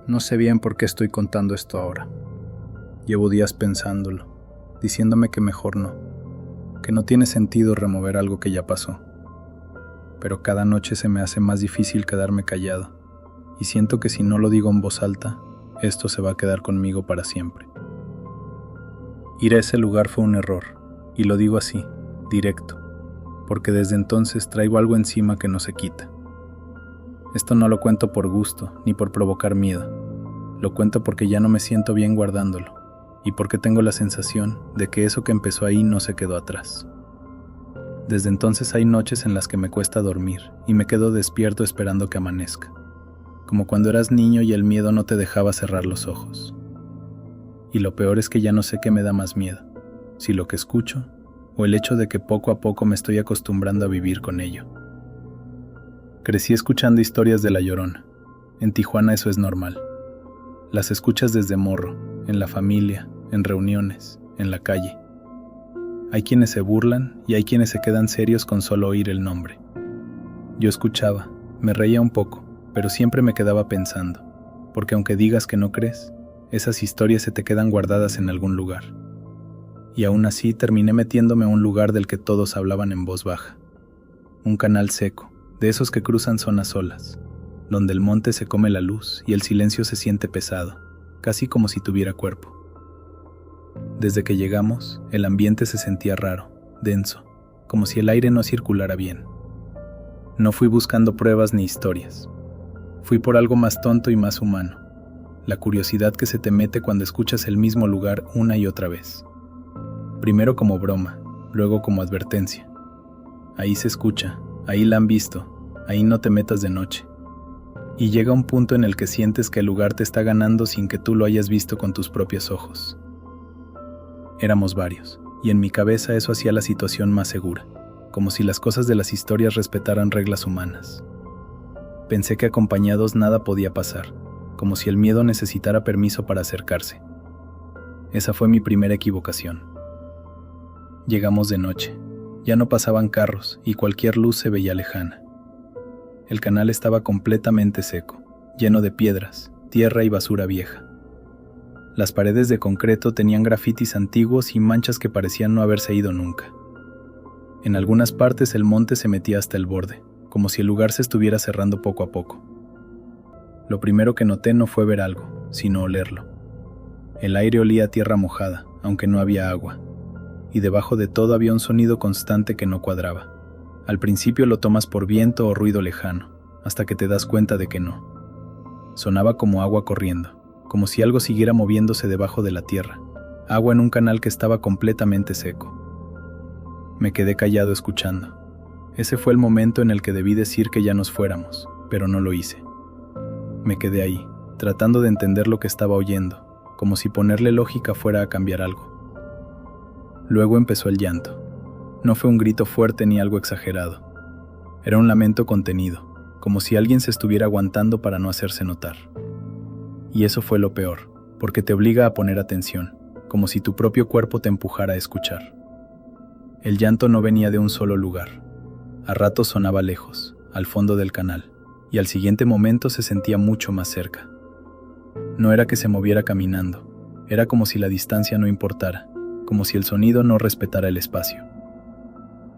No sé bien por qué estoy contando esto ahora. Llevo días pensándolo, diciéndome que mejor no, que no tiene sentido remover algo que ya pasó. Pero cada noche se me hace más difícil quedarme callado, y siento que si no lo digo en voz alta, esto se va a quedar conmigo para siempre. Ir a ese lugar fue un error, y lo digo así, directo, porque desde entonces traigo algo encima que no se quita. Esto no lo cuento por gusto, ni por provocar miedo. Lo cuento porque ya no me siento bien guardándolo, y porque tengo la sensación de que eso que empezó ahí no se quedó atrás. Desde entonces hay noches en las que me cuesta dormir, y me quedo despierto esperando que amanezca, como cuando eras niño y el miedo no te dejaba cerrar los ojos. Y lo peor es que ya no sé qué me da más miedo, si lo que escucho, o el hecho de que poco a poco me estoy acostumbrando a vivir con ello. Crecí escuchando historias de La Llorona. En Tijuana eso es normal. Las escuchas desde morro, en la familia, en reuniones, en la calle. Hay quienes se burlan y hay quienes se quedan serios con solo oír el nombre. Yo escuchaba, me reía un poco, pero siempre me quedaba pensando, porque aunque digas que no crees, esas historias se te quedan guardadas en algún lugar. Y aún así terminé metiéndome a un lugar del que todos hablaban en voz baja. Un canal seco, de esos que cruzan zonas solas, donde el monte se come la luz y el silencio se siente pesado, casi como si tuviera cuerpo. Desde que llegamos, el ambiente se sentía raro, denso, como si el aire no circulara bien. No fui buscando pruebas ni historias. Fui por algo más tonto y más humano, la curiosidad que se te mete cuando escuchas el mismo lugar una y otra vez. Primero como broma, luego como advertencia. Ahí se escucha, ahí la han visto, ahí no te metas de noche. Y llega un punto en el que sientes que el lugar te está ganando sin que tú lo hayas visto con tus propios ojos. Éramos varios, y en mi cabeza eso hacía la situación más segura, como si las cosas de las historias respetaran reglas humanas. Pensé que acompañados nada podía pasar, como si el miedo necesitara permiso para acercarse. Esa fue mi primera equivocación. Llegamos de noche. Ya no pasaban carros y cualquier luz se veía lejana. El canal estaba completamente seco, lleno de piedras, tierra y basura vieja. Las paredes de concreto tenían grafitis antiguos y manchas que parecían no haberse ido nunca. En algunas partes el monte se metía hasta el borde, como si el lugar se estuviera cerrando poco a poco. Lo primero que noté no fue ver algo, sino olerlo. El aire olía a tierra mojada, aunque no había agua. Y debajo de todo había un sonido constante que no cuadraba. Al principio lo tomas por viento o ruido lejano, hasta que te das cuenta de que no. Sonaba como agua corriendo, como si algo siguiera moviéndose debajo de la tierra, agua en un canal que estaba completamente seco. Me quedé callado escuchando. Ese fue el momento en el que debí decir que ya nos fuéramos, pero no lo hice. Me quedé ahí, tratando de entender lo que estaba oyendo, como si ponerle lógica fuera a cambiar algo. Luego empezó el llanto. No fue un grito fuerte ni algo exagerado. Era un lamento contenido, como si alguien se estuviera aguantando para no hacerse notar. Y eso fue lo peor, porque te obliga a poner atención, como si tu propio cuerpo te empujara a escuchar. El llanto no venía de un solo lugar. A ratos sonaba lejos, al fondo del canal, y al siguiente momento se sentía mucho más cerca. No era que se moviera caminando, era como si la distancia no importara, como si el sonido no respetara el espacio.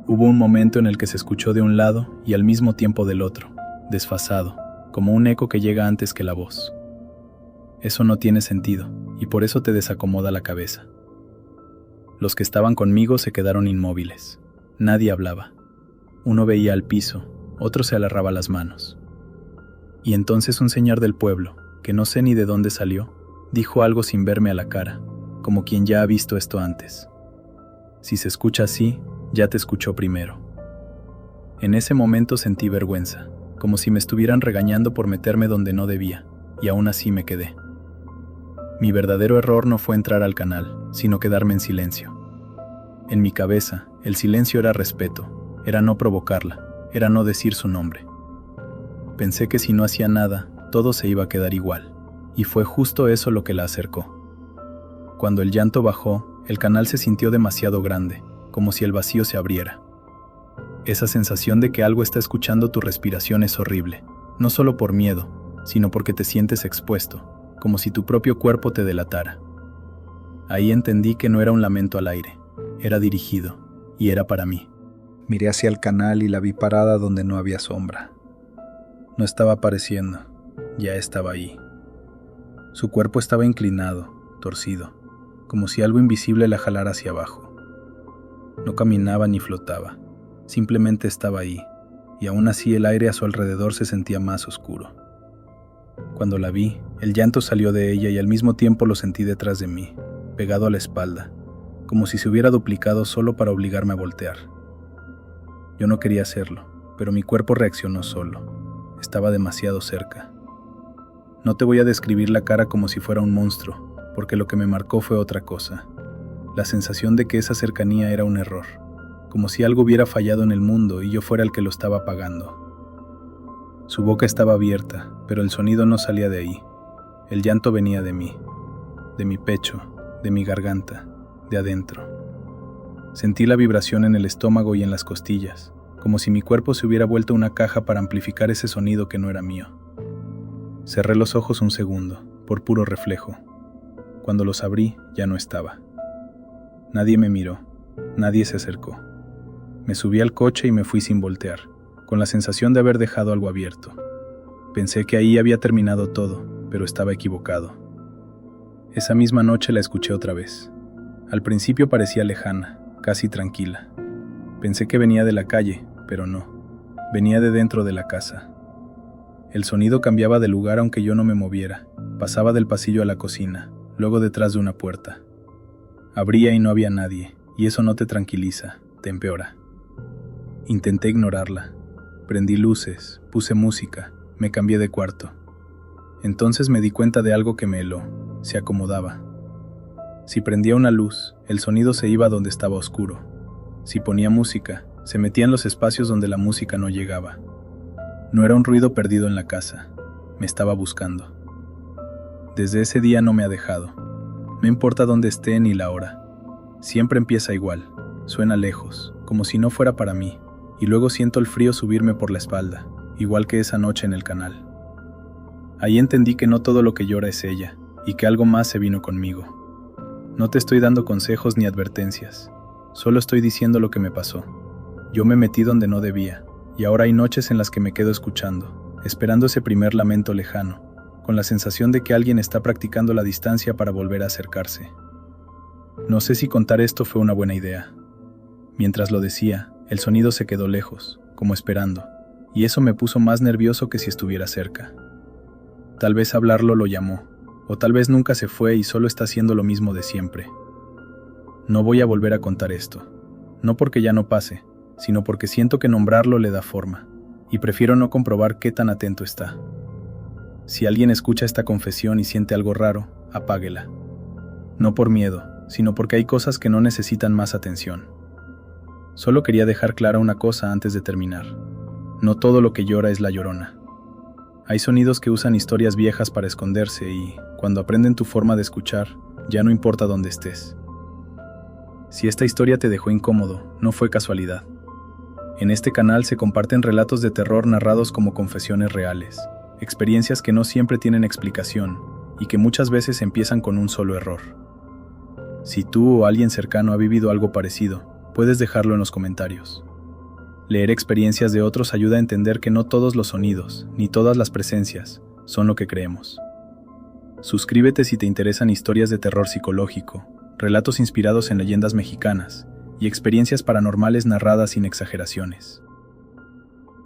Hubo un momento en el que se escuchó de un lado y al mismo tiempo del otro, desfasado, como un eco que llega antes que la voz. Eso no tiene sentido, y por eso te desacomoda la cabeza. Los que estaban conmigo se quedaron inmóviles. Nadie hablaba. Uno veía al piso, otro se agarraba las manos. Y entonces un señor del pueblo, que no sé ni de dónde salió, dijo algo sin verme a la cara, como quien ya ha visto esto antes. Si se escucha así, ya te escuchó primero. En ese momento sentí vergüenza, como si me estuvieran regañando por meterme donde no debía, y aún así me quedé. Mi verdadero error no fue entrar al canal, sino quedarme en silencio. En mi cabeza, el silencio era respeto, era no provocarla, era no decir su nombre. Pensé que si no hacía nada, todo se iba a quedar igual, y fue justo eso lo que la acercó. Cuando el llanto bajó, el canal se sintió demasiado grande, como si el vacío se abriera. Esa sensación de que algo está escuchando tu respiración es horrible, no solo por miedo, sino porque te sientes expuesto, como si tu propio cuerpo te delatara. Ahí entendí que no era un lamento al aire, era dirigido, y era para mí. Miré hacia el canal y la vi parada donde no había sombra. No estaba apareciendo, ya estaba ahí. Su cuerpo estaba inclinado, torcido, como si algo invisible la jalara hacia abajo. No caminaba ni flotaba, simplemente estaba ahí, y aún así el aire a su alrededor se sentía más oscuro. Cuando la vi, el llanto salió de ella y al mismo tiempo lo sentí detrás de mí, pegado a la espalda, como si se hubiera duplicado solo para obligarme a voltear. Yo no quería hacerlo, pero mi cuerpo reaccionó solo. Estaba demasiado cerca. No te voy a describir la cara como si fuera un monstruo, porque lo que me marcó fue otra cosa. La sensación de que esa cercanía era un error, como si algo hubiera fallado en el mundo y yo fuera el que lo estaba pagando. Su boca estaba abierta, pero el sonido no salía de ahí. El llanto venía de mí, de mi pecho, de mi garganta, de adentro. Sentí la vibración en el estómago y en las costillas, como si mi cuerpo se hubiera vuelto una caja para amplificar ese sonido que no era mío. Cerré los ojos un segundo, por puro reflejo. Cuando los abrí, ya no estaba. Nadie me miró, nadie se acercó. Me subí al coche y me fui sin voltear, con la sensación de haber dejado algo abierto. Pensé que ahí había terminado todo, pero estaba equivocado. Esa misma noche la escuché otra vez. Al principio parecía lejana, casi tranquila. Pensé que venía de la calle, pero no. Venía de dentro de la casa. El sonido cambiaba de lugar aunque yo no me moviera. Pasaba del pasillo a la cocina, luego detrás de una puerta. Abría y no había nadie, y eso no te tranquiliza, te empeora. Intenté ignorarla. Prendí luces, puse música, me cambié de cuarto. Entonces me di cuenta de algo que me heló. Se acomodaba. Si prendía una luz, el sonido se iba donde estaba oscuro. Si ponía música, se metía en los espacios donde la música no llegaba. No era un ruido perdido en la casa, me estaba buscando. Desde ese día no me ha dejado. No importa dónde esté ni la hora. Siempre empieza igual, suena lejos, como si no fuera para mí, y luego siento el frío subirme por la espalda, igual que esa noche en el canal. Ahí entendí que no todo lo que llora es ella, y que algo más se vino conmigo. No te estoy dando consejos ni advertencias, solo estoy diciendo lo que me pasó. Yo me metí donde no debía, y ahora hay noches en las que me quedo escuchando, esperando ese primer lamento lejano, con la sensación de que alguien está practicando la distancia para volver a acercarse. No sé si contar esto fue una buena idea. Mientras lo decía, el sonido se quedó lejos, como esperando, y eso me puso más nervioso que si estuviera cerca. Tal vez hablarlo lo llamó, o tal vez nunca se fue y solo está haciendo lo mismo de siempre. No voy a volver a contar esto, no porque ya no pase, sino porque siento que nombrarlo le da forma, y prefiero no comprobar qué tan atento está. Si alguien escucha esta confesión y siente algo raro, apáguela. No por miedo, sino porque hay cosas que no necesitan más atención. Solo quería dejar clara una cosa antes de terminar. No todo lo que llora es la llorona. Hay sonidos que usan historias viejas para esconderse y, cuando aprenden tu forma de escuchar, ya no importa dónde estés. Si esta historia te dejó incómodo, no fue casualidad. En este canal se comparten relatos de terror narrados como confesiones reales, experiencias que no siempre tienen explicación y que muchas veces empiezan con un solo error. Si tú o alguien cercano ha vivido algo parecido, puedes dejarlo en los comentarios. Leer experiencias de otros ayuda a entender que no todos los sonidos, ni todas las presencias, son lo que creemos. Suscríbete si te interesan historias de terror psicológico, relatos inspirados en leyendas mexicanas y experiencias paranormales narradas sin exageraciones.